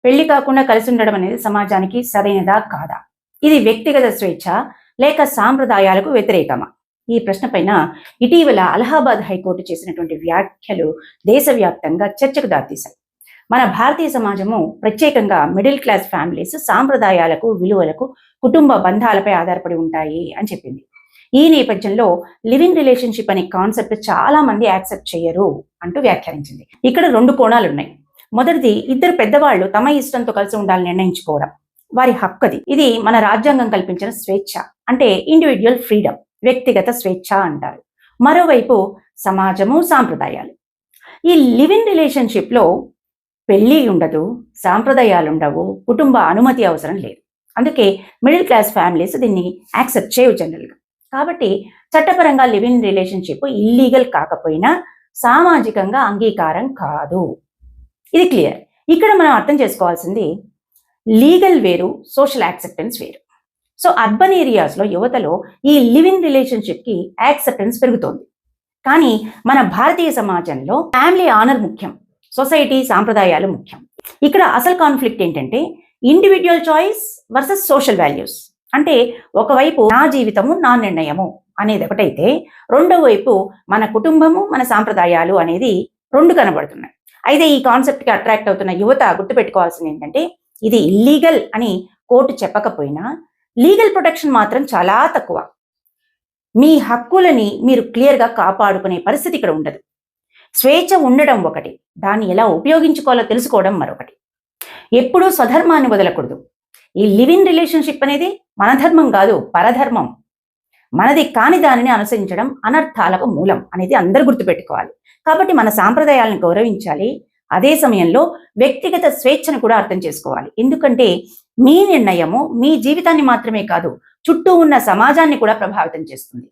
పెళ్లి కాకుండా కలిసి ఉండడం అనేది సమాజానికి సరైనదా కాదా? ఇది వ్యక్తిగత స్వేచ్ఛ లేక సాంప్రదాయాలకు వ్యతిరేకమా? ఈ ప్రశ్న పైన ఇటీవల అలహాబాద్ హైకోర్టు చేసినటువంటి వ్యాఖ్యలు దేశవ్యాప్తంగా చర్చకు దారితీశాయి. మన భారతీయ సమాజము ప్రత్యేకంగా మిడిల్ క్లాస్ ఫ్యామిలీస్ సాంప్రదాయాలకు, విలువలకు, కుటుంబ బంధాలపై ఆధారపడి ఉంటాయి అని చెప్పింది. ఈ నేపథ్యంలో లివింగ్ రిలేషన్షిప్ అనే కాన్సెప్ట్ చాలా మంది యాక్సెప్ట్ చేయరు అంటూ వ్యాఖ్యానించింది. ఇక్కడ 2 కోణాలు ఉన్నాయి. మొదటిది, ఇద్దరు పెద్దవాళ్ళు తమ ఇష్టంతో కలిసి ఉండాలని నిర్ణయించుకోవడం వారి హక్కది. ఇది మన రాజ్యాంగం కల్పించిన స్వేచ్ఛ, అంటే ఇండివిడ్యువల్ ఫ్రీడమ్, వ్యక్తిగత స్వేచ్ఛ అంటారు. మరోవైపు సమాజము, సాంప్రదాయాలు. ఈ లివింగ్ రిలేషన్షిప్ లో పెళ్లి ఉండదు, సాంప్రదాయాలు ఉండవు, కుటుంబ అనుమతి అవసరం లేదు. అందుకే మిడిల్ క్లాస్ ఫ్యామిలీస్ దీన్ని యాక్సెప్ట్ చేయవు జనరల్గా. కాబట్టి చట్టపరంగా లివింగ్ రిలేషన్షిప్ ఇల్లీగల్ కాకపోయినా సామాజికంగా అంగీకారం కాదు. ఇది క్లియర్. ఇక్కడ మనం అర్థం చేసుకోవాల్సింది లీగల్ వేరు, సోషల్ యాక్సెప్టెన్స్ వేరు. సో అర్బన్ ఏరియాస్లో యువతలో ఈ లివింగ్ రిలేషన్షిప్కి యాక్సెప్టెన్స్ పెరుగుతోంది. కానీ మన భారతీయ సమాజంలో ఫ్యామిలీ ఆనర్ ముఖ్యం, సొసైటీ సాంప్రదాయాలు ముఖ్యం. ఇక్కడ అసలు కాన్ఫ్లిక్ట్ ఏంటంటే individual choice versus social values. అంటే ఒకవైపు నా జీవితము నా నిర్ణయము అనేది ఒకటైతే, రెండో వైపు మన కుటుంబము మన సాంప్రదాయాలు అనేది 2 కనబడుతున్నాయి. అయితే ఈ కాన్సెప్ట్కి అట్రాక్ట్ అవుతున్న యువత గుర్తుపెట్టుకోవాల్సింది ఏంటంటే, ఇది ఇల్లీగల్ అని కోర్టు చెప్పకపోయినా లీగల్ ప్రొటెక్షన్ మాత్రం చాలా తక్కువ. మీ హక్కులని మీరు క్లియర్గా కాపాడుకునే పరిస్థితి ఇక్కడ ఉండదు. స్వేచ్ఛ ఉండడం ఒకటి, దాన్ని ఎలా ఉపయోగించుకోవాలో తెలుసుకోవడం మరొకటి. ఎప్పుడూ స్వధర్మాన్ని వదలకూడదు. ఈ లివింగ్ రిలేషన్షిప్ అనేది మన ధర్మం కాదు, పరధర్మం. మనది కాని దానిని అనుసరించడం అనర్థాలకు మూలం అనేది అందరూ గుర్తుపెట్టుకోవాలి. కాబట్టి మన సాంప్రదాయాలను గౌరవించాలి. అదే సమయంలో వ్యక్తిగత స్వేచ్ఛను కూడా అర్థం చేసుకోవాలి. ఎందుకంటే మీ నిర్ణయము మీ జీవితాన్ని మాత్రమే కాదు, చుట్టూ ఉన్న సమాజాన్ని కూడా ప్రభావితం చేస్తుంది.